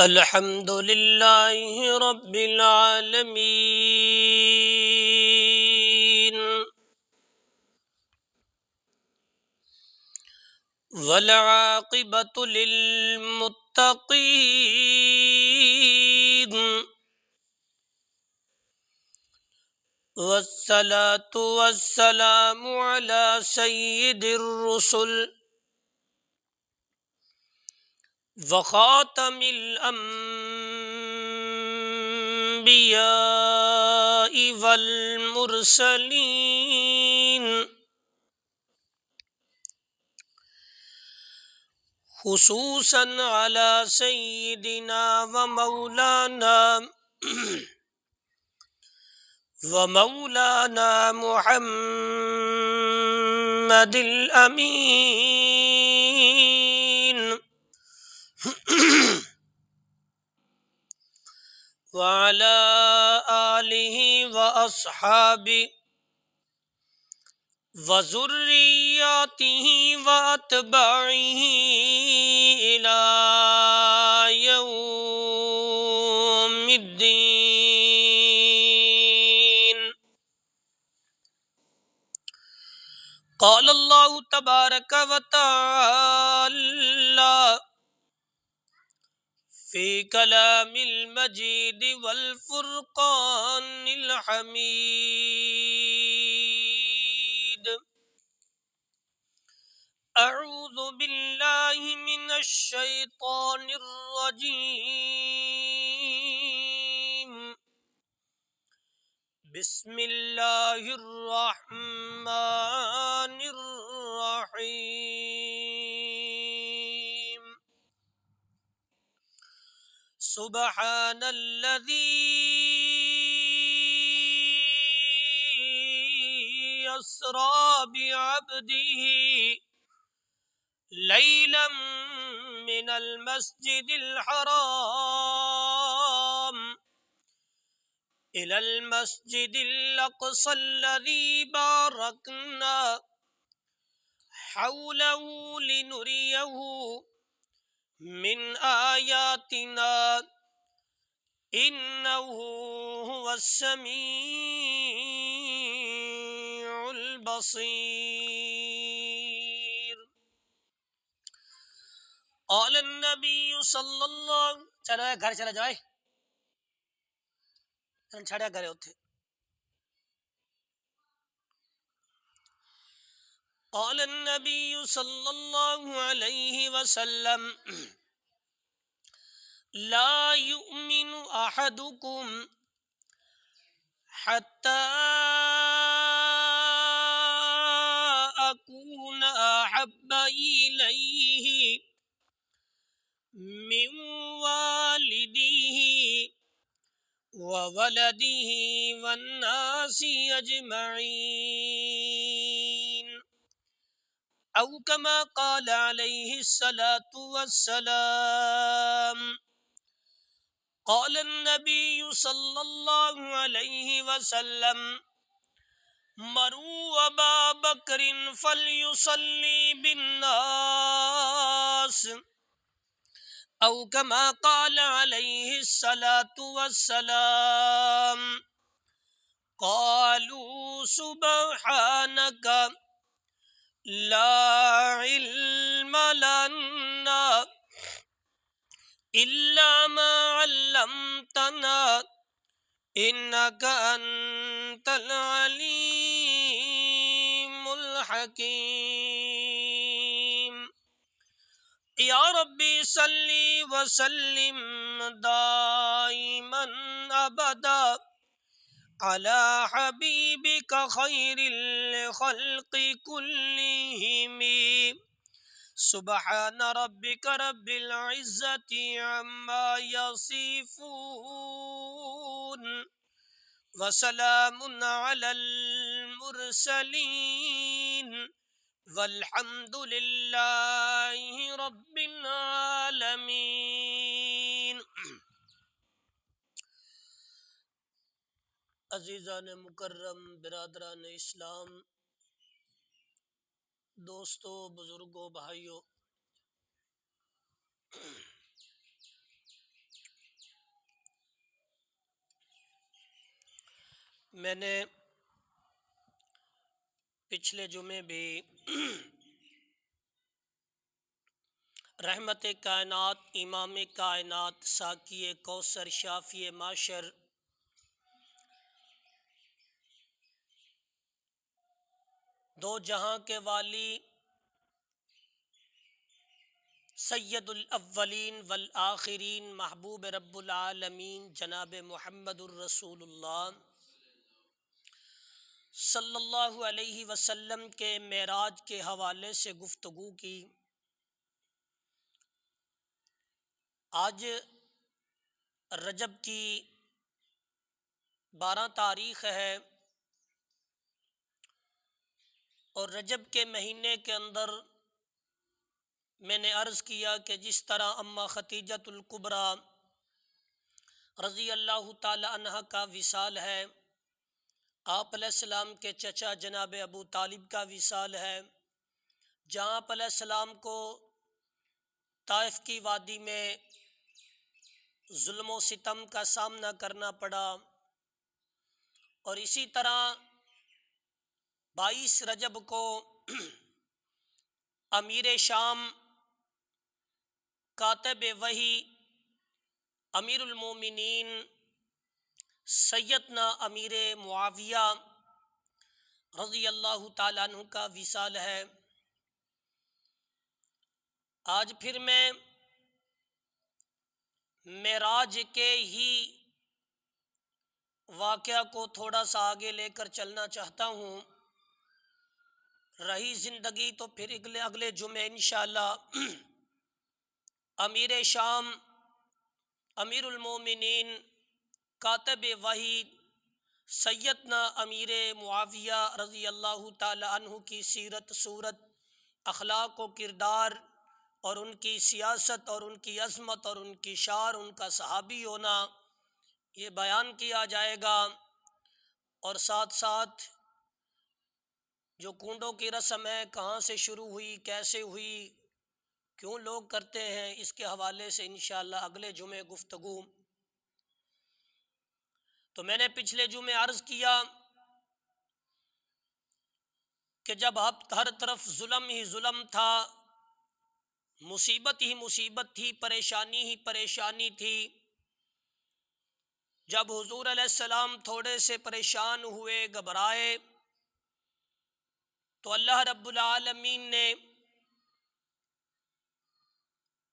الحمد للہ رب العالمین والعاقبۃ للمتقین والصلاة والسلام علی سید الرسل وخاتم الانبیاء والمرسلین خصوصاً علی سیدنا ومولانا محمد الامین وعلى آلہ واصحابہ وذریاتہ واتباعہ الی یوم الدین۔ قال اللہ تبارک و تعالی فی کلام المجید والفرقان الحمید۔ اعوذ باللہ من الشیطان الرجیم، بسم اللہ الرحمن الرحیم۔ سبحان الذی اسری بعبدہ لیلا من المسجد الحرام إلى المسجد الأقصى الذي باركنا حوله لنريه من آياتنا إنه هو السميع البصير۔ قال النبي صلى الله چلو گھر چلا جائے چھڑیا گھرے اتھے۔ قال النبي صلى الله عليه وسلم لا يؤمن أحدكم حتى أكون أحب إليه من والده وولده والناس أجمعين، أو كما قال عليه الصلاة والسلام۔ قال النبي صلى الله عليه وسلم مروا أبا بكر فليصلي بالناس، أو كما قال عليه الصلاة والسلام۔ قالوا سبحانك لا علم لنا إلا ما علمتنا إنك أنت العليم الحكيم۔ یا ربی صلی وسلم دائما ابدا على حبیبک خیر الخلق كلهم۔ سبحان ربک رب العزة عما يصفون وسلام على المرسلين والحمد للہ رب العالمین۔ عزیزان مکرم، برادران اسلام، دوستو، بزرگوں، بھائیوں، میں نے پچھلے جمعے بھی رحمت کائنات، امام کائنات، ساقی کوثر، شافی معاشر، دو جہاں کے والی، سید الاولین والآخرین، محبوب رب العالمین جناب محمد الرسول اللہ صلی اللہ علیہ وسلم کے معراج کے حوالے سے گفتگو کی۔ آج رجب کی 12 تاریخ ہے، اور رجب کے مہینے کے اندر میں نے عرض کیا کہ جس طرح اماں خدیجۃ الکبریٰ رضی اللہ تعالی عنہ کا وصال ہے، آپ علیہ السلام کے چچا جناب ابو طالب کا وصال ہے، جہاں آپ علیہ السلام کو طائف کی وادی میں ظلم و ستم کا سامنا کرنا پڑا، اور اسی طرح 22 رجب کو امیر شام، کاتب وحی، امیر المومنین سیدنا امیر معاویہ رضی اللہ تعالیٰ عنہ کا وصال ہے۔ آج پھر میں معراج کے ہی واقعہ کو تھوڑا سا آگے لے کر چلنا چاہتا ہوں۔ رہی زندگی تو پھر اگلے جمعے انشاءاللہ امیر شام، امیر المومنین، کاتب وحی سیدنا امیر معاویہ رضی اللہ تعالی عنہ کی سیرت، صورت، اخلاق و کردار، اور ان کی سیاست، اور ان کی عظمت، اور ان کی شان، ان کا صحابی ہونا، یہ بیان کیا جائے گا۔ اور ساتھ ساتھ جو کنڈوں کی رسم ہے، کہاں سے شروع ہوئی، کیسے ہوئی، کیوں لوگ کرتے ہیں، اس کے حوالے سے انشاءاللہ اگلے جمعے گفتگو۔ تو میں نے پچھلے جمعے عرض کیا کہ جب ہر طرف ظلم ہی ظلم تھا، مصیبت ہی مصیبت تھی، پریشانی ہی پریشانی تھی، جب حضور علیہ السلام تھوڑے سے پریشان ہوئے، گھبرائے، تو اللہ رب العالمین نے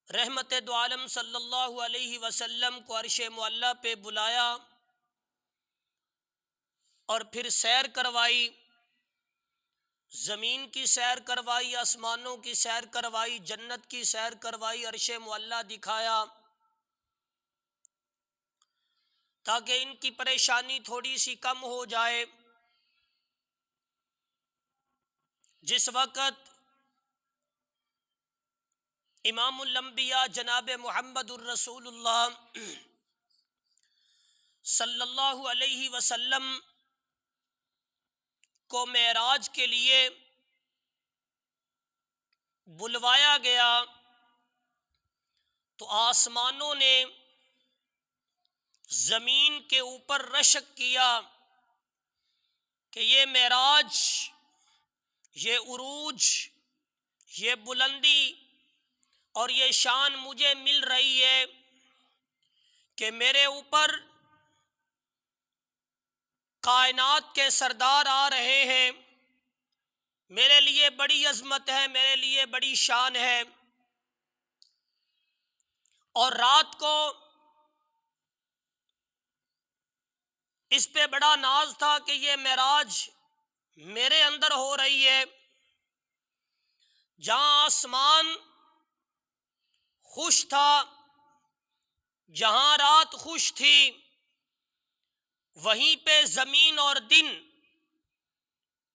رحمت دو عالم صلی اللہ علیہ وسلم کو عرش معلیٰ پہ بلایا، اور پھر سیر کروائی، زمین کی سیر کروائی، آسمانوں کی سیر کروائی، جنت کی سیر کروائی، عرش معلیٰ دکھایا، تاکہ ان کی پریشانی تھوڑی سی کم ہو جائے۔ جس وقت امام الانبیاء جناب محمد الرسول اللہ صلی اللہ علیہ وسلم کو معراج کے لیے بلوایا گیا، تو آسمانوں نے زمین کے اوپر رشک کیا کہ یہ معراج، یہ عروج، یہ بلندی اور یہ شان مجھے مل رہی ہے کہ میرے اوپر کائنات کے سردار آ رہے ہیں، میرے لیے بڑی عظمت ہے، میرے لیے بڑی شان ہے۔ اور رات کو اس پہ بڑا ناز تھا کہ یہ معراج میرے اندر ہو رہی ہے، جہاں آسمان خوش تھا، جہاں رات خوش تھی، وہیں پہ زمین اور دن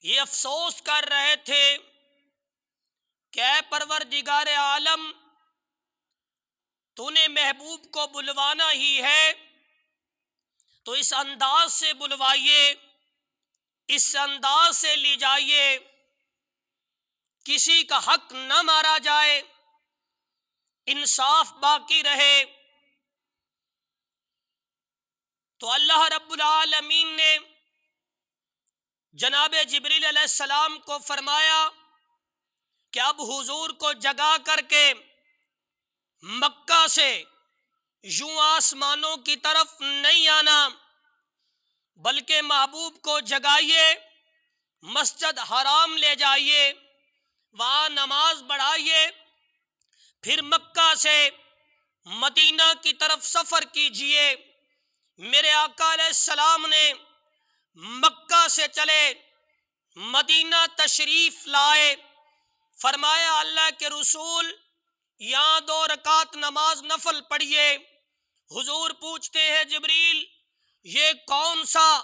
یہ افسوس کر رہے تھے کہ اے پروردگار عالم، تو نے محبوب کو بلوانا ہی ہے تو اس انداز سے بلوائیے، اس انداز سے لی جائیے، کسی کا حق نہ مارا جائے، انصاف باقی رہے۔ تو اللہ رب العالمین نے جناب جبریل علیہ السلام کو فرمایا کہ اب حضور کو جگا کر کے مکہ سے یوں آسمانوں کی طرف نہیں آنا، بلکہ محبوب کو جگائیے، مسجد حرام لے جائیے، وہاں نماز پڑھائیے، پھر مکہ سے مدینہ کی طرف سفر کیجئے۔ میرے آقا علیہ السلام نے مکہ سے چلے، مدینہ تشریف لائے، فرمایا اللہ کے رسول یہاں 2 رکعت نماز نفل پڑھیے۔ حضور پوچھتے ہیں جبریل یہ کون سا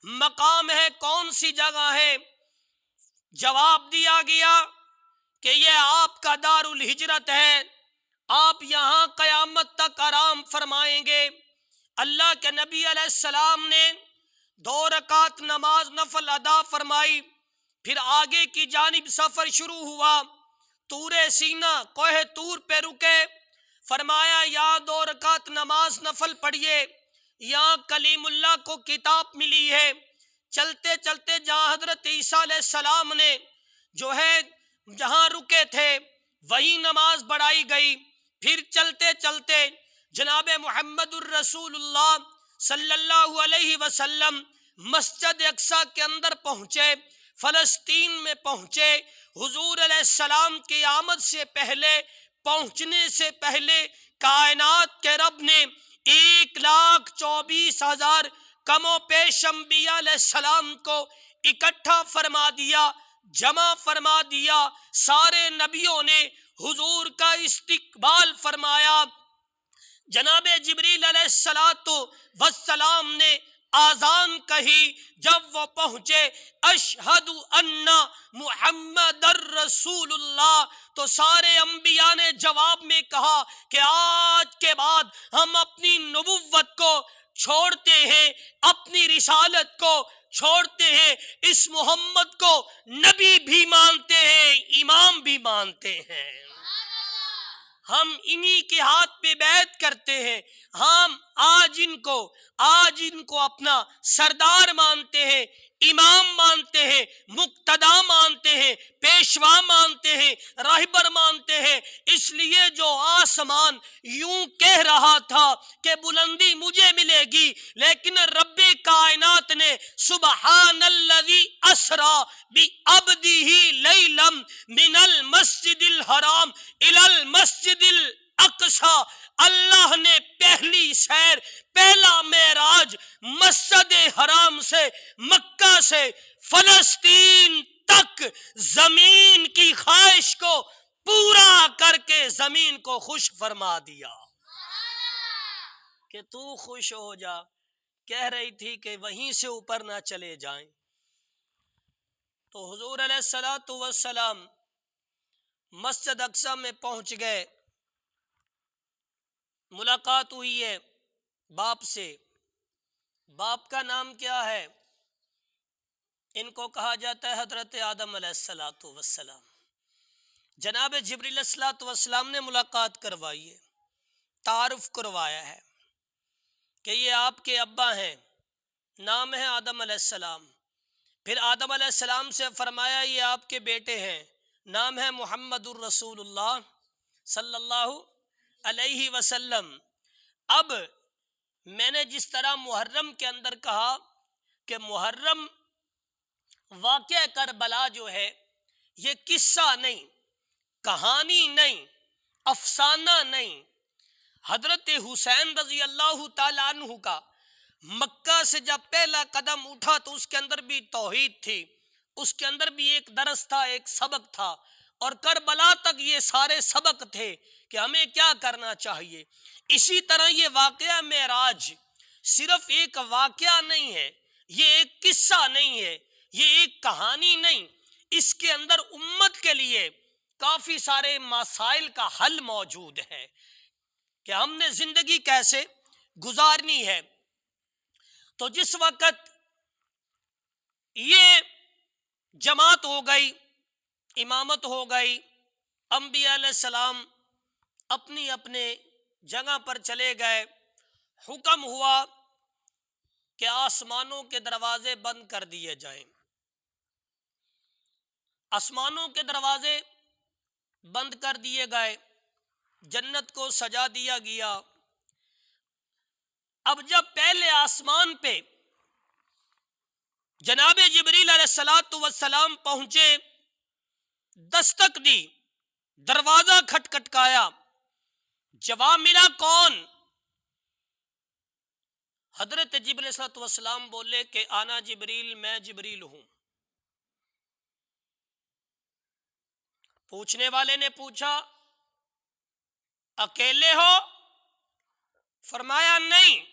مقام ہے، کون سی جگہ ہے؟ جواب دیا گیا کہ یہ آپ کا دار الہجرت ہے، آپ یہاں قیامت تک آرام فرمائیں گے۔ اللہ کے نبی علیہ السلام نے 2 رکعت نماز نفل ادا فرمائی، پھر آگے کی جانب سفر شروع ہوا۔ طور سینا کوہ طور پہ رکے، فرمایا یہاں 2 رکعت نماز نفل پڑھیے، یہاں کلیم اللہ کو کتاب ملی ہے۔ چلتے چلتے جہاں حضرت عیسیٰ علیہ السلام نے جو ہے جہاں رکے تھے وہی نماز پڑھائی گئی۔ پھر چلتے چلتے جناب محمد الرسول اللہ صلی اللہ علیہ وسلم مسجد اقصی کے اندر پہنچے، فلسطین میں پہنچے۔ حضور علیہ السلام کی آمد سے پہلے، پہنچنے سے پہلے کائنات کے رب نے 1,24,000 کم و پیش انبیاء علیہ السلام کو اکٹھا فرما دیا، جمع فرما دیا۔ سارے نبیوں نے حضور کا استقبال فرمایا۔ جناب جبریل علیہ السلام نے آذان کہی، جب وہ پہنچے اشہد ان محمد الرسول اللہ، تو سارے انبیاء نے جواب میں کہا کہ آج کے بعد ہم اپنی نبوت کو چھوڑتے ہیں، اپنی رسالت کو چھوڑتے ہیں، اس محمد کو نبی بھی مانتے ہیں، امام بھی مانتے ہیں، ہم انہی کے ہاتھ پہ بیعت کرتے ہیں، ہم آج ان کو اپنا سردار مانتے ہیں، امام مانتے ہیں، مقتدا مانتے ہیں، پیشوا مانتے ہیں، راہبر مانتے ہیں۔ اس لیے جو آسمان یوں کہہ رہا تھا کہ بلندی مجھے ملے گی، لیکن رب کائنات نے سبحان الذی اسری بعبدہ لیلا من المسجد الحرام الی المسجد الاقصی، اللہ نے پہلی سیر، پہلا معراج مسجد حرام سے، مکہ سے فلسطین تک زمین کی خواہش کو پورا کر کے زمین کو خوش فرما دیا کہ تو خوش ہو جا۔ کہہ رہی تھی کہ وہیں سے اوپر نہ چلے جائیں، تو حضور علیہ الصلوۃ والسلام مسجد اقصی میں پہنچ گئے۔ ملاقات ہوئی ہے باپ سے۔ باپ کا نام کیا ہے؟ ان کو کہا جاتا ہے حضرت آدم علیہ الصلوۃ والسلام۔ جناب جبریل علیہ الصلوۃ والسلام نے ملاقات کروائی ہے، تعارف کروایا ہے کہ یہ آپ کے ابا ہیں، نام ہے آدم علیہ السلام۔ پھر آدم علیہ السلام سے فرمایا یہ آپ کے بیٹے ہیں، نام ہے محمد الرسول اللہ صلی اللہ علیہ وسلم۔ اب میں نے جس طرح محرم کے اندر کہا کہ محرم واقعہ کربلا جو ہے یہ قصہ نہیں، کہانی نہیں، افسانہ نہیں۔ حضرت حسین رضی اللہ تعالیٰ عنہ کا مکہ سے جب پہلا قدم اٹھا تو اس کے اندر بھی توحید تھی، اس کے اندر بھی ایک درس تھا، ایک سبق تھا، اور کربلا تک یہ سارے سبق تھے کہ ہمیں کیا کرنا چاہیے۔ اسی طرح یہ واقعہ معراج صرف ایک واقعہ نہیں ہے، یہ ایک قصہ نہیں ہے، یہ ایک کہانی نہیں، اس کے اندر امت کے لیے کافی سارے مسائل کا حل موجود ہے کہ ہم نے زندگی کیسے گزارنی ہے۔ تو جس وقت یہ جماعت ہو گئی، امامت ہو گئی، انبیاء علیہ السلام اپنی اپنے جگہ پر چلے گئے، حکم ہوا کہ آسمانوں کے دروازے بند کر دیے جائیں۔ آسمانوں کے دروازے بند کر دیے گئے، جنت کو سجا دیا گیا۔ اب جب پہلے آسمان پہ جناب جبریل علیہ الصلوۃ والسلام پہنچے، دستک دی، دروازہ کھٹکھٹایا، جواب ملا کون؟ حضرت جبریل علیہ الصلوۃ والسلام بولے کہ آنا جبریل، میں جبریل ہوں۔ پوچھنے والے نے پوچھا اکیلے ہو؟ فرمایا نہیں،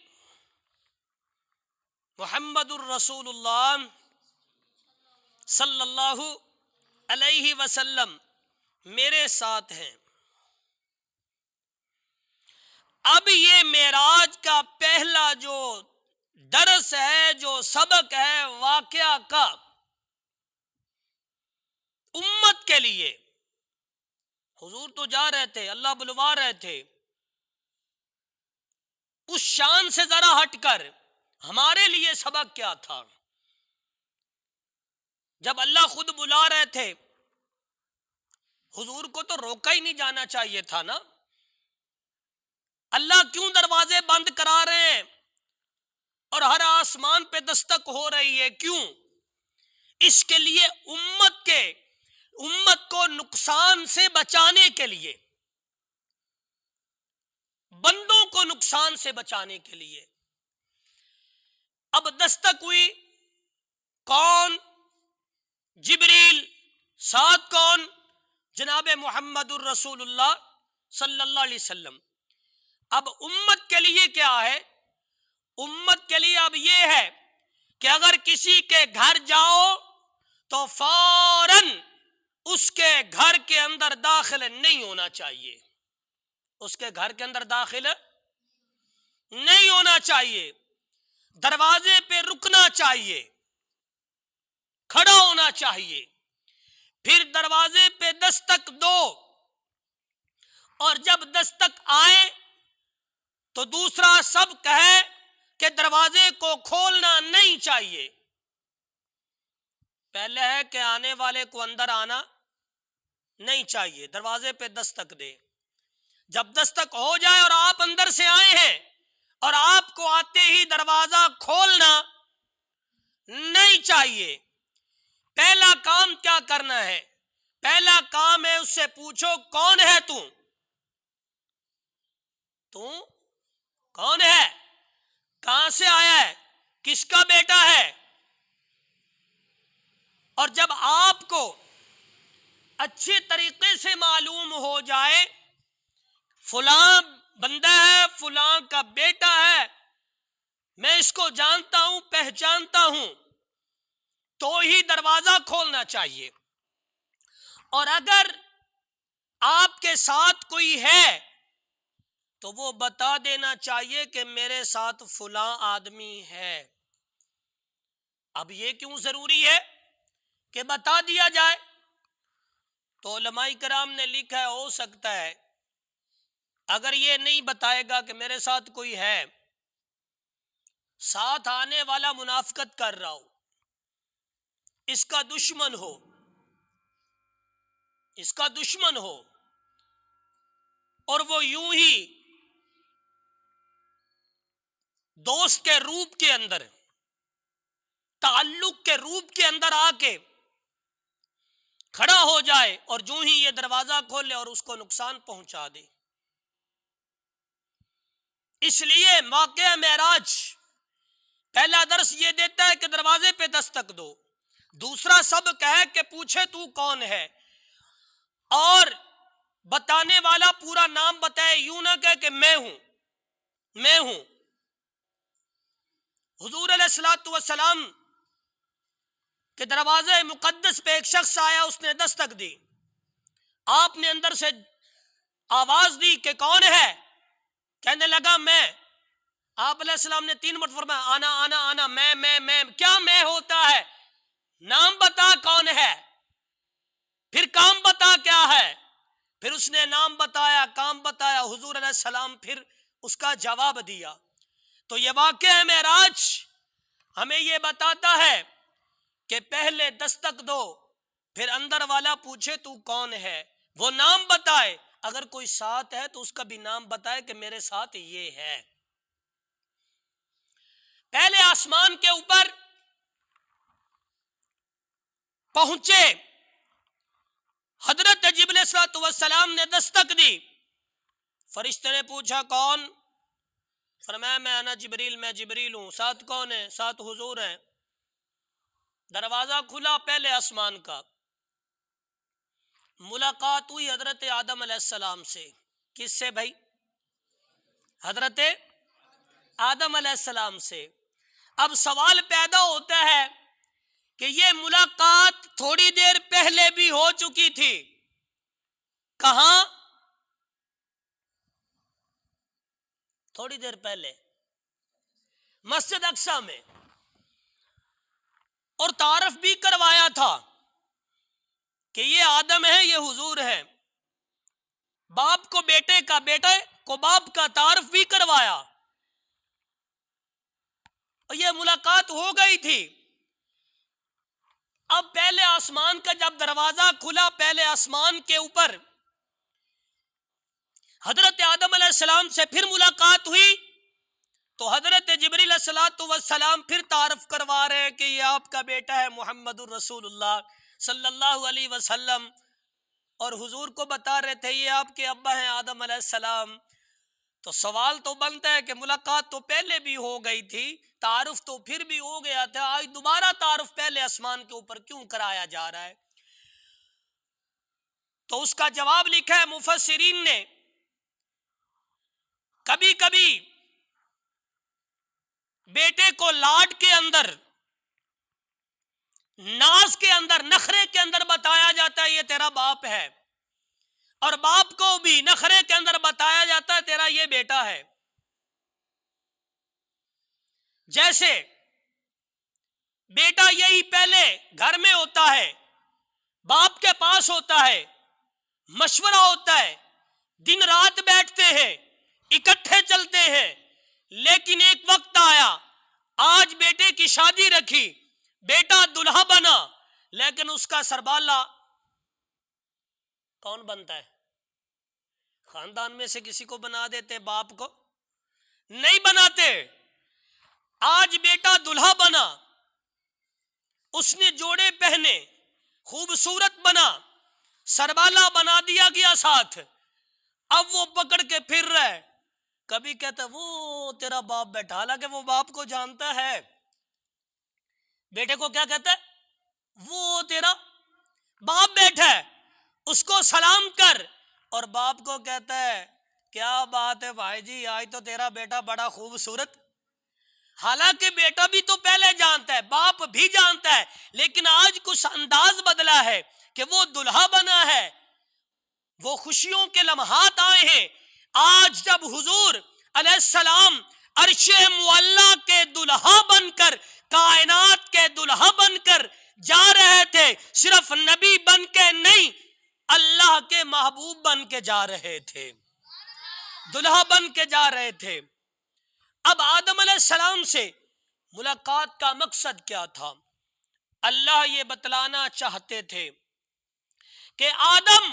محمد الرسول اللہ صلی اللہ علیہ وسلم میرے ساتھ ہیں۔ اب یہ معراج کا پہلا جو درس ہے، جو سبق ہے واقعہ کا، امت کے لیے، حضور تو جا رہے تھے، اللہ بلوا رہے تھے، اس شان سے ذرا ہٹ کر ہمارے لیے سبق کیا تھا؟ جب اللہ خود بلا رہے تھے، حضور کو تو روکا ہی نہیں جانا چاہیے تھا نا؟ اللہ کیوں دروازے بند کرا رہے ہیں اور ہر آسمان پہ دستک ہو رہی ہے؟ کیوں؟ اس کے لیے امت کو نقصان سے بچانے کے لیے، بندوں کو نقصان سے بچانے کے لیے۔ اب دستک ہوئی، کون؟ جبریل، ساتھ کون؟ جناب محمد الرسول اللہ صلی اللہ علیہ وسلم۔ اب امت کے لیے کیا ہے؟ امت کے لیے اب یہ ہے کہ اگر کسی کے گھر جاؤ تو فوراً اس کے گھر کے اندر داخل نہیں ہونا چاہیے، اس کے گھر کے اندر داخل نہیں ہونا چاہیے، دروازے پہ رکنا چاہیے، کھڑا ہونا چاہیے، پھر دروازے پہ دستک دو، اور جب دستک آئے تو دوسرا سبق ہے کہ دروازے کو کھولنا نہیں چاہیے۔ پہلے ہے کہ آنے والے کو اندر آنا نہیں چاہیے، دروازے پہ دستک دے۔ جب دستک ہو جائے اور آپ اندر سے آئے ہیں اور آپ کو آتے ہی دروازہ کھولنا نہیں چاہیے۔ پہلا کام کیا کرنا ہے؟ پہلا کام ہے اس سے پوچھو کون ہے تو کون ہے؟ کہاں سے آیا ہے؟ کس کا بیٹا ہے؟ اور جب آپ کو اچھے طریقے سے معلوم ہو جائے فلاں بندہ ہے، فلاں کا بیٹا ہے، میں اس کو جانتا ہوں، پہچانتا ہوں، تو ہی دروازہ کھولنا چاہیے۔ اور اگر آپ کے ساتھ کوئی ہے تو وہ بتا دینا چاہیے کہ میرے ساتھ فلاں آدمی ہے۔ اب یہ کیوں ضروری ہے کہ بتا دیا جائے؟ تو علماء کرام نے لکھا ہے، ہو سکتا ہے اگر یہ نہیں بتائے گا کہ میرے ساتھ کوئی ہے، ساتھ آنے والا منافقت کر رہا ہو، اس کا دشمن ہو، اور وہ یوں ہی دوست کے روپ کے اندر، تعلق کے روپ کے اندر آ کے کھڑا ہو جائے اور جو ہی یہ دروازہ کھولے اور اس کو نقصان پہنچا دے۔ اس لیے واقعہ معراج پہلا درس یہ دیتا ہے کہ دروازے پہ دستک دو، دوسرا سبق ہے کہ پوچھے تو کون ہے، اور بتانے والا پورا نام بتائے، یوں نہ کہے کہ میں ہوں۔ حضور علیہ الصلوۃ والسلام کے دروازے مقدس پہ ایک شخص آیا، اس نے دستک دی، آپ نے اندر سے آواز دی کہ کون ہے؟ کہنے لگا میں۔ آپ علیہ السلام نے 3 مرتبہ فرمایا آنا آنا آنا، میں۔ کیا میں ہوتا ہے؟ نام بتا کون ہے، پھر کام بتا کیا ہے۔ پھر اس نے نام بتایا، کام بتایا، حضور علیہ السلام پھر اس کا جواب دیا۔ تو یہ واقعہ معراج ہمیں یہ بتاتا ہے کہ پہلے دستک دو، پھر اندر والا پوچھے تو کون ہے، وہ نام بتائے، اگر کوئی ساتھ ہے تو اس کا بھی نام بتائے کہ میرے ساتھ یہ ہے۔ پہلے آسمان کے اوپر پہنچے، حضرت جبرائیل علیہ السلام نے دستک دی، فرشتے نے پوچھا کون؟ فرمایا میں انا جبریل، میں جبریل ہوں۔ ساتھ کون ہے؟ ساتھ حضور ہیں۔ دروازہ کھلا پہلے آسمان کا، ملاقات ہوئی حضرت آدم علیہ السلام سے۔ کس سے بھائی؟ حضرت آدم علیہ السلام سے۔ اب سوال پیدا ہوتا ہے کہ یہ ملاقات تھوڑی دیر پہلے بھی ہو چکی تھی، کہاں؟ تھوڑی دیر پہلے مسجد اقصی میں، اور تعارف بھی کروایا تھا کہ یہ آدم ہے، یہ حضور ہے۔ باپ کو بیٹے کا، بیٹے کو باپ کا تعارف بھی کروایا، اور یہ ملاقات ہو گئی تھی۔ اب پہلے آسمان کا جب دروازہ کھلا، پہلے آسمان کے اوپر حضرت آدم علیہ السلام سے پھر ملاقات ہوئی، تو حضرت جبریل علیہ السلام پھر تعارف کروا رہے ہیں کہ یہ آپ کا بیٹا ہے محمد الرسول اللہ صلی اللہ علیہ وسلم، اور حضور کو بتا رہے تھے یہ آپ کے ابا ہیں آدم علیہ السلام۔ تو سوال تو بنتا ہے کہ ملاقات تو پہلے بھی ہو گئی تھی، تعارف تو پھر بھی ہو گیا تھا، آج دوبارہ تعارف پہلے آسمان کے اوپر کیوں کرایا جا رہا ہے؟ تو اس کا جواب لکھا ہے مفسرین نے، کبھی کبھی بیٹے کو لاڈ کے اندر، ناز کے اندر، نخرے کے اندر بتایا جاتا ہے یہ تیرا باپ ہے، اور باپ کو بھی نخرے کے اندر بتایا جاتا ہے تیرا یہ بیٹا ہے۔ جیسے بیٹا یہی پہلے گھر میں ہوتا ہے، باپ کے پاس ہوتا ہے، مشورہ ہوتا ہے، دن رات بیٹھتے ہیں، اکٹھے چلتے ہیں، لیکن ایک وقت آیا، آج بیٹے کی شادی رکھی، بیٹا دلہا بنا، لیکن اس کا سربالا کون بنتا ہے؟ خاندان میں سے کسی کو بنا دیتے، باپ کو نہیں بناتے۔ آج بیٹا دلہا بنا، اس نے جوڑے پہنے، خوبصورت بنا، سربالا بنا دیا گیا ساتھ، اب وہ پکڑ کے پھر رہا ہے، کبھی کہتا ہے وہ تیرا باپ بیٹھا، حالانکہ وہ باپ کو جانتا ہے۔ بیٹے کو کیا کہتا ہے؟ وہ تیرا باپ بیٹھا ہے، اس کو سلام کر، اور باپ کو کہتا ہے کیا بات ہے بھائی جی، آج تو تیرا بیٹا بڑا خوبصورت۔ حالانکہ بیٹا بھی تو پہلے جانتا ہے، باپ بھی جانتا ہے، لیکن آج کچھ انداز بدلا ہے کہ وہ دلہا بنا ہے، وہ خوشیوں کے لمحات آئے ہیں۔ آج جب حضور علیہ السلام عرش معلیٰ کے دلہا بن کر، کائنات کے دلہا بن کر جا رہے تھے، صرف نبی بن کے نہیں، اللہ کے محبوب بن کے جا رہے تھے، دلہا بن کے جا رہے تھے۔ اب آدم علیہ السلام سے ملاقات کا مقصد کیا تھا؟ اللہ یہ بتلانا چاہتے تھے کہ آدم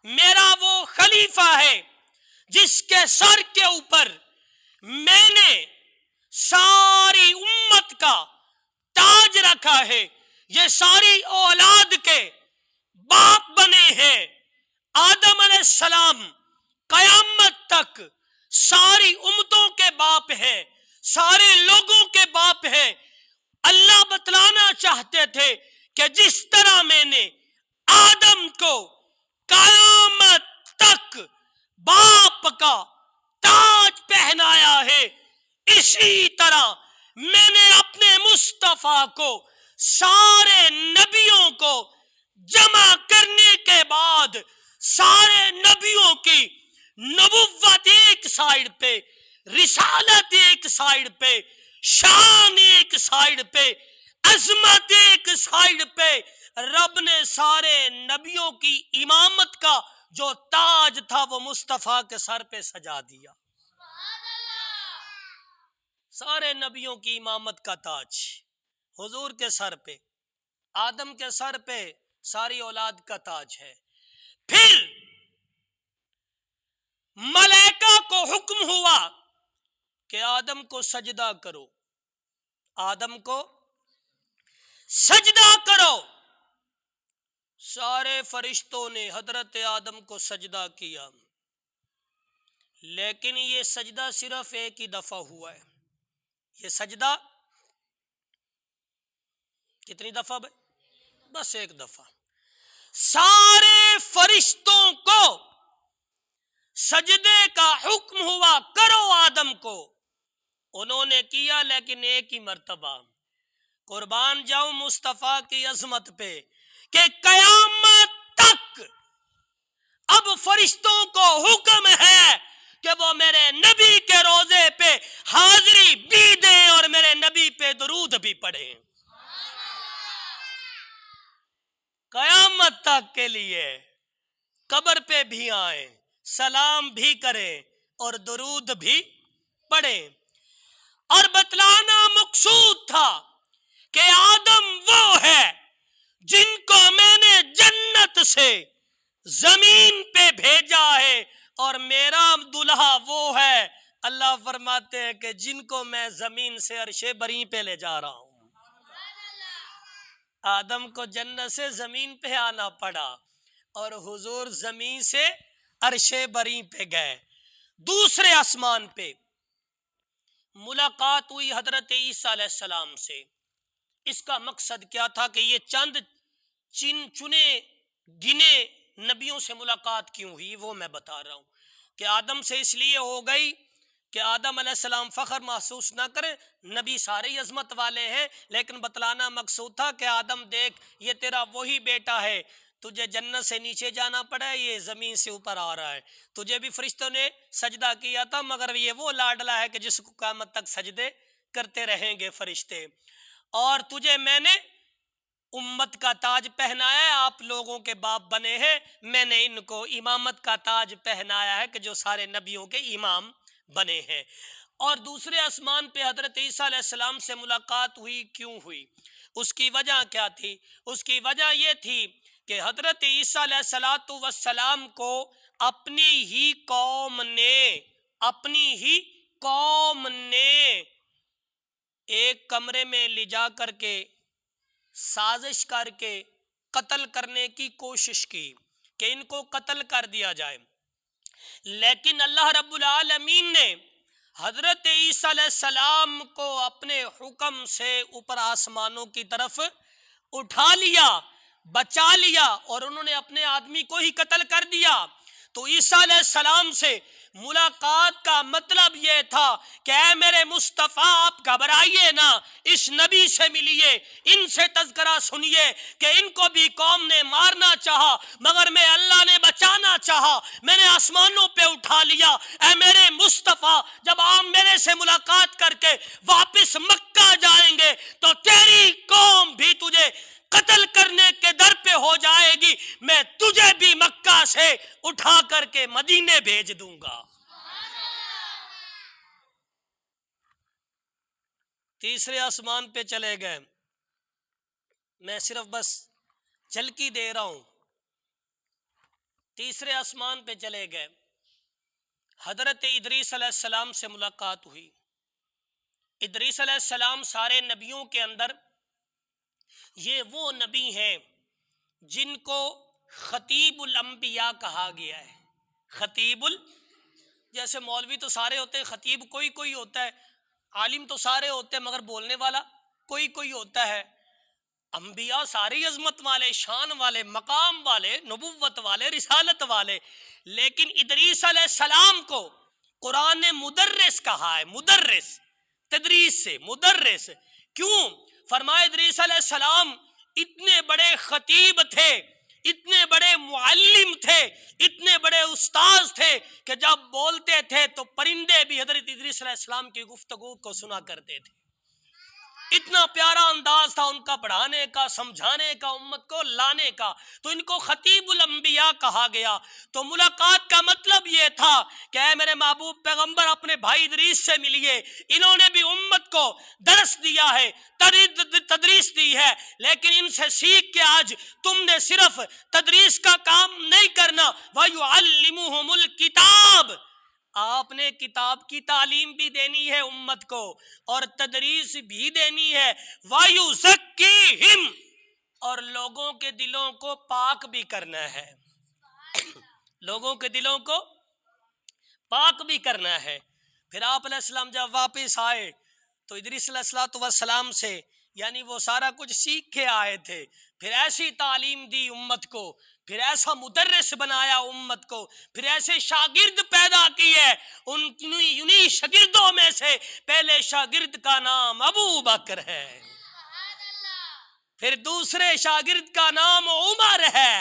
میرا وہ خلیفہ ہے جس کے سر کے اوپر میں نے ساری امت کا تاج رکھا ہے، یہ ساری اولاد کے باپ بنے ہیں۔ آدم علیہ السلام قیامت تک ساری امتوں کے باپ ہیں، سارے لوگوں کے باپ ہیں۔ اللہ بتلانا چاہتے تھے کہ جس طرح میں نے آدم کو قیامت تک باپ کا تاج پہنایا ہے، اسی طرح میں نے اپنے مصطفیٰ کو، سارے نبیوں کو جمع کرنے کے بعد، سارے نبیوں کی نبوت ایک سائیڈ پہ، رسالت ایک سائیڈ پہ، شان ایک سائیڈ پہ، عظمت ایک سائیڈ پہ، رب نے سارے نبیوں کی امامت کا جو تاج تھا وہ مصطفیٰ کے سر پہ سجا دیا۔ سارے نبیوں کی امامت کا تاج حضور کے سر پہ، آدم کے سر پہ ساری اولاد کا تاج ہے۔ پھر ملائکہ کو حکم ہوا کہ آدم کو سجدہ کرو، آدم کو سجدہ کرو۔ سارے فرشتوں نے حضرت آدم کو سجدہ کیا، لیکن یہ سجدہ صرف ایک ہی دفعہ ہوا ہے۔ یہ سجدہ کتنی دفعہ بھائی؟ بس ایک دفعہ۔ سارے فرشتوں کو سجدے کا حکم ہوا، کرو آدم کو، انہوں نے کیا لیکن ایک ہی مرتبہ۔ قربان جاؤں مصطفیٰ کی عظمت پہ کہ قیامت تک اب فرشتوں کو حکم ہے کہ وہ میرے نبی کے روزے پہ حاضری بھی دیں اور میرے نبی پہ درود بھی پڑھیں۔ قیامت تک کے لیے قبر پہ بھی آئیں، سلام بھی کریں اور درود بھی پڑھیں۔ اور بتلانا مقصود تھا کہ آدم وہ ہے جن کو میں نے جنت سے زمین پہ بھیجا ہے، اور میرا دلہا وہ ہے، اللہ فرماتے ہیں کہ جن کو میں زمین سے عرش بری پہ لے جا رہا ہوں۔ آدم کو جنت سے زمین پہ آنا پڑا اور حضور زمین سے عرش بری پہ گئے۔ دوسرے آسمان پہ ملاقات ہوئی حضرت عیسیٰ علیہ السلام سے۔ اس کا مقصد کیا تھا کہ یہ چند چنے گنے نبیوں سے ملاقات کیوں ہوئی وہ میں بتا رہا ہوں کہ آدم سے اس لیے ہو گئی کہ آدم علیہ السلام فخر محسوس نہ کریں، نبی سارے عظمت والے ہیں، لیکن بتلانا مقصود تھا کہ آدم دیکھ یہ تیرا وہی بیٹا ہے، تجھے جنت سے نیچے جانا پڑا ہے، یہ زمین سے اوپر آ رہا ہے، تجھے بھی فرشتوں نے سجدہ کیا تھا مگر یہ وہ لاڈلا ہے کہ جس کو قیامت تک سجدے کرتے رہیں گے فرشتے، اور تجھے میں نے امت کا تاج پہنایا ہے، آپ لوگوں کے باپ بنے ہیں، میں نے ان کو امامت کا تاج پہنایا ہے کہ جو سارے نبیوں کے امام بنے ہیں۔ اور دوسرے آسمان پہ حضرت عیسیٰ علیہ السلام سے ملاقات ہوئی، کیوں ہوئی؟ اس کی وجہ کیا تھی؟ اس کی وجہ یہ تھی کہ حضرت عیسیٰ علیہ السلام کو اپنی ہی قوم نے ایک کمرے میں لے جا کر کے سازش کر کے قتل کرنے کی کوشش کی کہ ان کو قتل کر دیا جائے، لیکن اللہ رب العالمین نے حضرت عیسیٰ علیہ السلام کو اپنے حکم سے اوپر آسمانوں کی طرف اٹھا لیا، بچا لیا، اور انہوں نے اپنے آدمی کو ہی قتل کر دیا۔ تو عیسیٰ علیہ السلام سے ملاقات کا مطلب یہ تھا کہ اے میرے مصطفیٰ آپ گھبرائیے نہ، اس نبی سے ملیے، ان سے تذکرہ سنیے کہ ان کو بھی قوم نے مارنا چاہا مگر میں اللہ نے بچانا چاہا، میں نے آسمانوں پہ اٹھا لیا۔ اے میرے مصطفیٰ جب آپ میرے سے ملاقات کر کے واپس مکہ جائیں گے تو تیری قوم بھی تجھے قتل کرنے کے در پہ ہو جائے گی، میں تجھے بھی مکہ سے اٹھا کر کے مدینے بھیج دوں گا۔ تیسرے آسمان پہ چلے گئے، میں صرف بس جھلکی دے رہا ہوں۔ تیسرے آسمان پہ چلے گئے، حضرت ادریس علیہ السلام سے ملاقات ہوئی۔ ادریس علیہ السلام سارے نبیوں کے اندر یہ وہ نبی ہیں جن کو خطیب الانبیاء کہا گیا ہے۔ جیسے مولوی تو سارے ہوتے ہیں، خطیب کوئی کوئی ہوتا ہے، عالم تو سارے ہوتے ہیں مگر بولنے والا کوئی کوئی ہوتا ہے۔ انبیاء ساری عظمت والے، شان والے، مقام والے، نبوت والے، رسالت والے، لیکن ادریس علیہ السلام کو قرآن نے مدرس کہا ہے۔ مدرس، تدریس سے مدرس، کیوں؟ فرمایا ادریس علیہ السلام اتنے بڑے خطیب تھے، اتنے بڑے معلم تھے، اتنے بڑے استاذ تھے کہ جب بولتے تھے تو پرندے بھی حضرت ادریس علیہ السلام کی گفتگو کو سنا کرتے تھے۔ اتنا پیارا انداز تھا ان کا پڑھانے کا، سمجھانے کا، امت کو لانے کا، تو ان کو خطیب الانبیاء کہا گیا۔ تو ملاقات کا مطلب یہ تھا کہ اے میرے محبوب پیغمبر اپنے بھائی ادریس سے ملیے، انہوں نے بھی امت کو درس دیا ہے، تدریس دی ہے، لیکن ان سے سیکھ کے آج تم نے صرف تدریس کا کام نہیں کرنا، وَيُعَلِّمُهُمُ الْكِتَابِ، آپ نے کتاب کی تعلیم بھی دینی ہے امت کو، اور تدریس بھی دینی ہے، وَيُزَكِّيهِمْ، اور لوگوں کے دلوں کو پاک بھی کرنا ہے، لوگوں کے دلوں کو پاک بھی کرنا ہے۔ پھر آپ علیہ السلام جب واپس آئے تو ادریس علیہ السلام سے یعنی وہ سارا کچھ سیکھ کے آئے تھے، پھر ایسی تعلیم دی امت کو، پھر ایسا مدرس بنایا امت کو، پھر ایسے شاگرد پیدا کیے، انہی شاگردوں میں سے پہلے شاگرد کا نام ابو بکر ہے، پھر دوسرے شاگرد کا نام عمر ہے،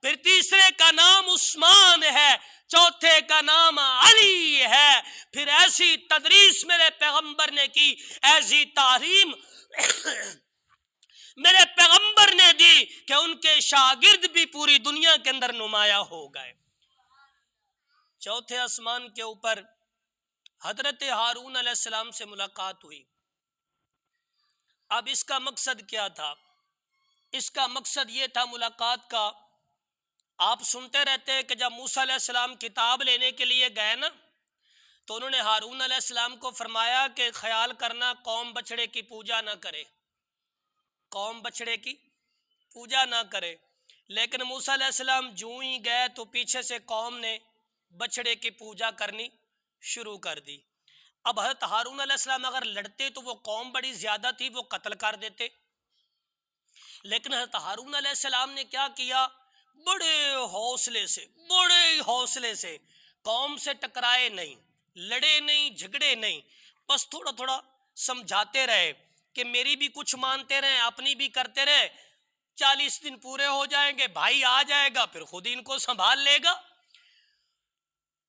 پھر تیسرے کا نام عثمان ہے، چوتھے کا نام علی ہے۔ پھر ایسی تدریس میرے پیغمبر نے کی، ایسی تعلیم میرے پیغمبر نے دی کہ ان کے شاگرد بھی پوری دنیا کے اندر نمایاں ہو گئے۔ چوتھے آسمان کے اوپر حضرت ہارون علیہ السلام سے ملاقات ہوئی۔ اب اس کا مقصد کیا تھا؟ اس کا مقصد یہ تھا ملاقات کا، آپ سنتے رہتے ہیں کہ جب موسیٰ علیہ السلام کتاب لینے کے لیے گئے نا، تو انہوں نے ہارون علیہ السلام کو فرمایا کہ خیال کرنا قوم بچڑے کی پوجا نہ کرے، قوم بچڑے کی پوجا نہ کرے، لیکن موسیٰ علیہ السلام جو ہی گئے تو پیچھے سے قوم نے بچڑے کی پوجا کرنی شروع کر دی۔ اب حضرت ہارون علیہ السلام اگر لڑتے تو وہ قوم بڑی زیادہ تھی، وہ قتل کر دیتے، لیکن حضرت ہارون علیہ السلام نے کیا کیا؟ بڑے حوصلے سے قوم سے ٹکرائے نہیں، لڑے نہیں، جھگڑے نہیں، بس تھوڑا تھوڑا سمجھاتے رہے کہ میری بھی کچھ مانتے رہے، اپنی بھی کرتے رہے، 40 دن پورے ہو جائیں گے، بھائی آ جائے گا، پھر خود ہی ان کو سنبھال لے گا۔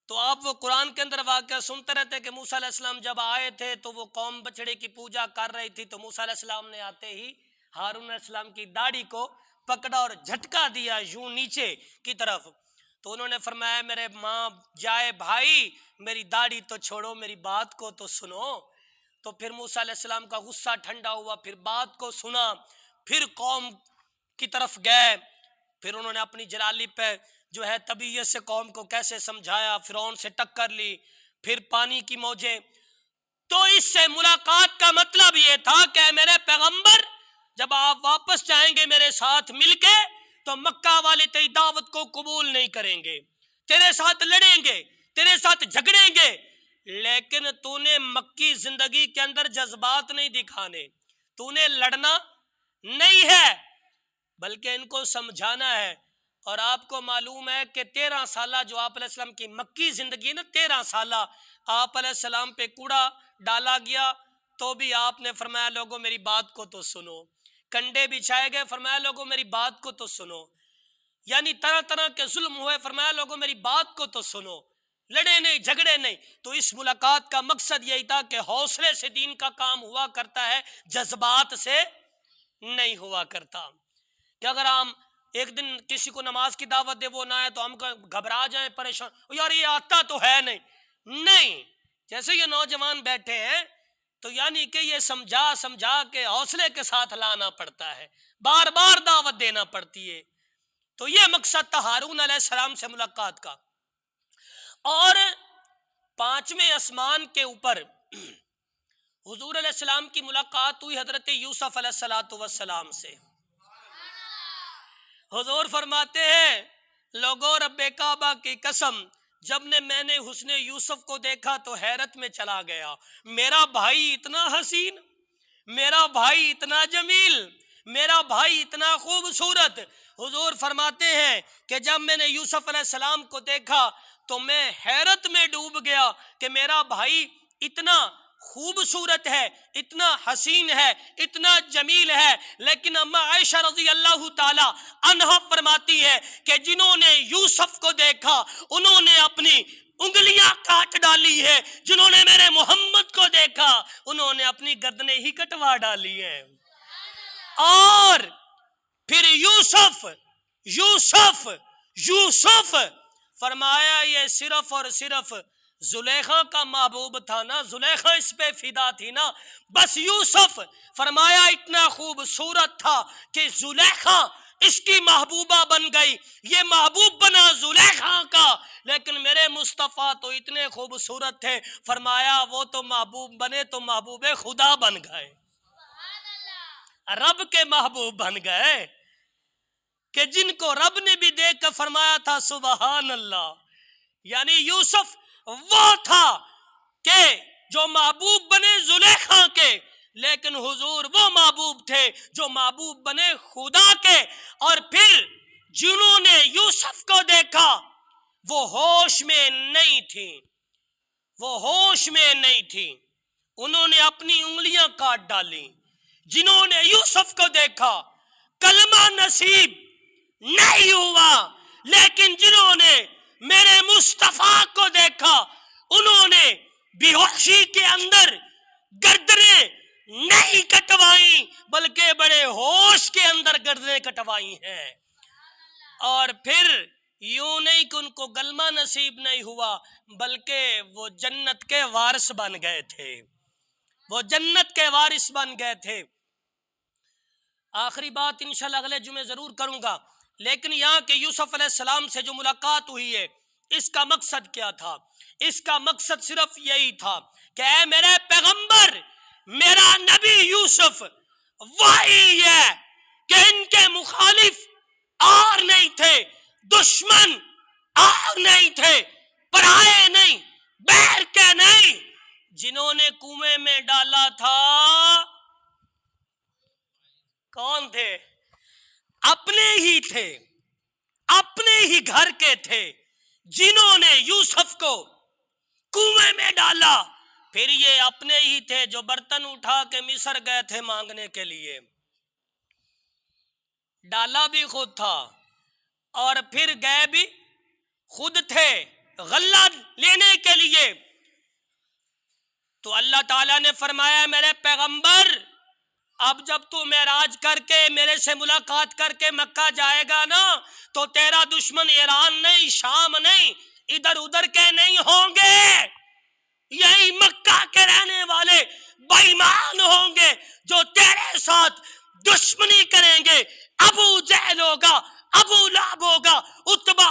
تو آپ وہ قرآن کے اندر واقعہ سنتے رہتے کہ موسیٰ علیہ السلام جب آئے تھے تو وہ قوم بچڑے کی پوجا کر رہی تھی، تو موسیٰ علیہ السلام نے آتے ہی ہارون علیہ السلام کی داڑھی کو پکڑا اور جھٹکا دیا یوں نیچے کی طرف، تو انہوں نے فرمایا میرے ماں جائے بھائی میری داڑھی تو چھوڑو، میری بات کو تو سنو۔ تو پھر موسیٰ علیہ السلام کا غصہ ٹھنڈا ہوا، پھر بات کو سنا، پھر قوم کی طرف گئے، پھر انہوں نے اپنی جلالی پہ جو ہے طبیعت سے قوم کو کیسے سمجھایا، فرعون سے ٹکر لی، پھر پانی کی موجیں۔ تو اس سے ملاقات کا مطلب یہ تھا کہ میرے پیغمبر جب آپ واپس جائیں گے میرے ساتھ مل کے تو مکہ والے تیری دعوت کو قبول نہیں کریں گے، تیرے ساتھ لڑیں گے، تیرے ساتھ جھگڑیں گے، لیکن تو نے مکی زندگی کے اندر جذبات نہیں دکھانے، تو نے لڑنا نہیں ہے بلکہ ان کو سمجھانا ہے۔ اور آپ کو معلوم ہے کہ 13 سالہ جو آپ علیہ السلام کی مکی زندگی نا، 13 سالہ آپ علیہ السلام پہ کوڑا ڈالا گیا تو بھی آپ نے فرمایا لوگوں میری بات کو تو سنو، کنڈے بچھائے گئے، فرمایا لوگوں میری بات کو تو سنو، یعنی طرح طرح کے ظلم ہوئے، فرمایا لوگوں میری بات کو تو سنو، لڑے نہیں، جھگڑے نہیں۔ تو اس ملاقات کا مقصد یہی تھا کہ حوصلے سے دین کا کام ہوا کرتا ہے، جذبات سے نہیں ہوا کرتا۔ کہ اگر ہم ایک دن کسی کو نماز کی دعوت دے وہ نہ ہے تو ہم گھبرا جائیں، پریشان، یار یہ آتا تو ہے نہیں، جیسے یہ نوجوان بیٹھے ہیں تو یعنی کہ یہ سمجھا کے حوصلے کے ساتھ لانا پڑتا ہے، بار بار دعوت دینا پڑتی ہے۔ تو یہ مقصد تھا ہارون علیہ السلام سے ملاقات کا۔ اور 5ویں آسمان کے اوپر حضور علیہ السلام کی ملاقات ہوئی حضرت یوسف علیہ السلام سے۔ حضور فرماتے ہیں لوگوں رب کعبہ کی قسم جب میں نے حسن یوسف کو دیکھا تو حیرت میں چلا گیا، میرا بھائی اتنا حسین، میرا بھائی اتنا جمیل، میرا بھائی اتنا خوبصورت۔ حضور فرماتے ہیں کہ جب میں نے یوسف علیہ السلام کو دیکھا تو میں حیرت میں ڈوب گیا کہ میرا بھائی اتنا خوبصورت ہے، اتنا حسین ہے، اتنا جمیل ہے۔ لیکن اما عائشہ رضی اللہ تعالی عنہا فرماتی ہے کہ جنہوں نے یوسف کو دیکھا انہوں نے اپنی انگلیاں کاٹ ڈالی ہے، جنہوں نے میرے محمد کو دیکھا انہوں نے اپنی گردنیں ہی کٹوا ڈالی ہیں. اور پھر یوسف فرمایا یہ صرف اور صرف زلیخا کا محبوب تھا نا, زلیخا اس پہ فدا تھی نا, بس یوسف فرمایا اتنا خوبصورت تھا کہ زلیخا اس کی محبوبہ بن گئی, یہ محبوب بنا زلیخا کا, لیکن میرے مصطفیٰ تو اتنے خوبصورت تھے, فرمایا وہ تو محبوب بنے تو محبوب خدا بن گئے, رب کے محبوب بن گئے, کہ جن کو رب نے بھی دیکھ کر فرمایا تھا سبحان اللہ. یعنی یوسف وہ تھا کہ جو محبوب بنے زلیخا کے, لیکن حضور وہ محبوب تھے جو محبوب بنے خدا کے. اور پھر جنہوں نے یوسف کو دیکھا وہ ہوش میں نہیں تھی, انہوں نے اپنی انگلیاں کاٹ ڈالی. جنہوں نے یوسف کو دیکھا کلمہ نصیب نہیں ہوا, لیکن جنہوں نے میرے مصطفیٰ کو دیکھا انہوں نے بے ہوشی کے اندر گردنیں نہیں کٹوائیں بلکہ بڑے ہوش کے اندر گردنیں کٹوائی ہیں. اور پھر یوں نہیں کہ ان کو کلمہ نصیب نہیں ہوا بلکہ وہ جنت کے وارث بن گئے تھے. آخری بات انشاءاللہ اگلے جمعے ضرور کروں گا, لیکن یہاں کے یوسف علیہ السلام سے جو ملاقات ہوئی ہے اس کا مقصد کیا تھا؟ اس کا مقصد صرف یہی تھا کہ اے میرے پیغمبر, میرا نبی یوسف وہی ہے کہ ان کے مخالف اور نہیں تھے, دشمن اور نہیں تھے, پرائے نہیں, بیر کے نہیں. جنہوں نے کنویں میں ڈالا تھا کون تھے؟ اپنے ہی تھے, اپنے ہی گھر کے تھے. جنہوں نے یوسف کو کنویں میں ڈالا پھر یہ اپنے ہی تھے جو برتن اٹھا کے مصر گئے تھے مانگنے کے لیے. ڈالا بھی خود تھا اور پھر گئے بھی خود تھے غلہ لینے کے لیے. تو اللہ تعالیٰ نے فرمایا میرے پیغمبر اب جب تو معراج کر کے میرے سے ملاقات کر کے مکہ جائے گا نا تو تیرا دشمن ایران نہیں, شام نہیں, ادھر ادھر کے نہیں ہوں گے, یہی مکہ کے رہنے والے بے ایمان ہوں گے جو تیرے ساتھ دشمنی کریں گے. ابو جہل ہوگا, ابو لہب ہوگا, اتبا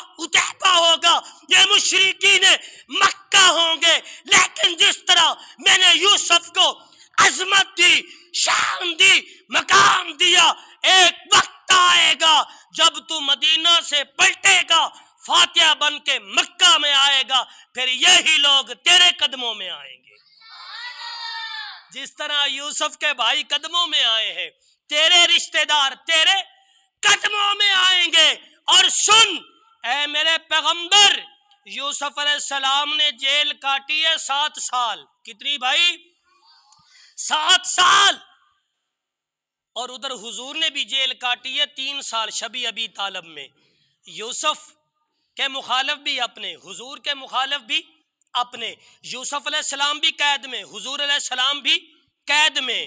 ہوگا, یہ مشرکین مکہ ہوں گے. لیکن جس طرح میں نے یوسف کو عظمت دی, شان دی, مقام دیا, ایک وقت آئے گا جب تو مدینہ سے پلٹے گا, فاتحہ بن کے مکہ میں آئے گا, پھر یہی لوگ تیرے قدموں میں آئیں گے. جس طرح یوسف کے بھائی قدموں میں آئے ہیں, تیرے رشتہ دار تیرے قدموں میں آئیں گے. اور سن اے میرے پیغمبر, یوسف علیہ السلام نے جیل کاٹی ہے 7 سال. کتنی بھائی؟ 7 سال. اور ادھر حضور نے بھی جیل کاٹی ہے 3 سال شبی ابی طالب میں. یوسف کے مخالف بھی اپنے, حضور کے مخالف بھی اپنے. یوسف علیہ السلام بھی قید میں, حضور علیہ السلام بھی قید میں.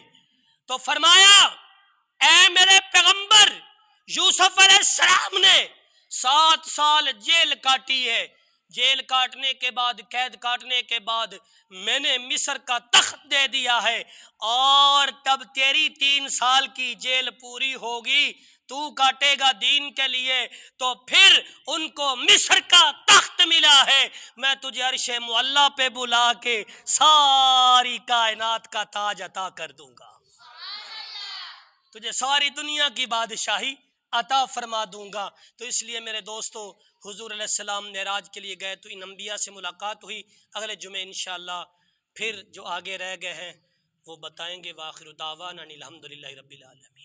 تو فرمایا اے میرے پیغمبر, یوسف علیہ السلام نے 7 سال جیل کاٹی ہے. جیل کاٹنے کے بعد, قید کاٹنے کے بعد میں نے مصر کا تخت دے دیا ہے, اور تب تیری 3 سال کی جیل پوری ہوگی, تو کاٹے گا دین کے لیے, تو پھر ان کو مصر کا تخت ملا ہے. میں تجھے عرش معلیٰ پہ بلا کے ساری کائنات کا تاج عطا کر دوں گا, تجھے ساری دنیا کی بادشاہی عطا فرما دوں گا. تو اس لیے میرے دوستو, حضور علیہ السلام معراج کے لیے گئے تو ان انبیاء سے ملاقات ہوئی. اگلے جمعے انشاءاللہ پھر جو آگے رہ گئے ہیں وہ بتائیں گے. وآخر دعوانا الحمدللہ رب العالمین.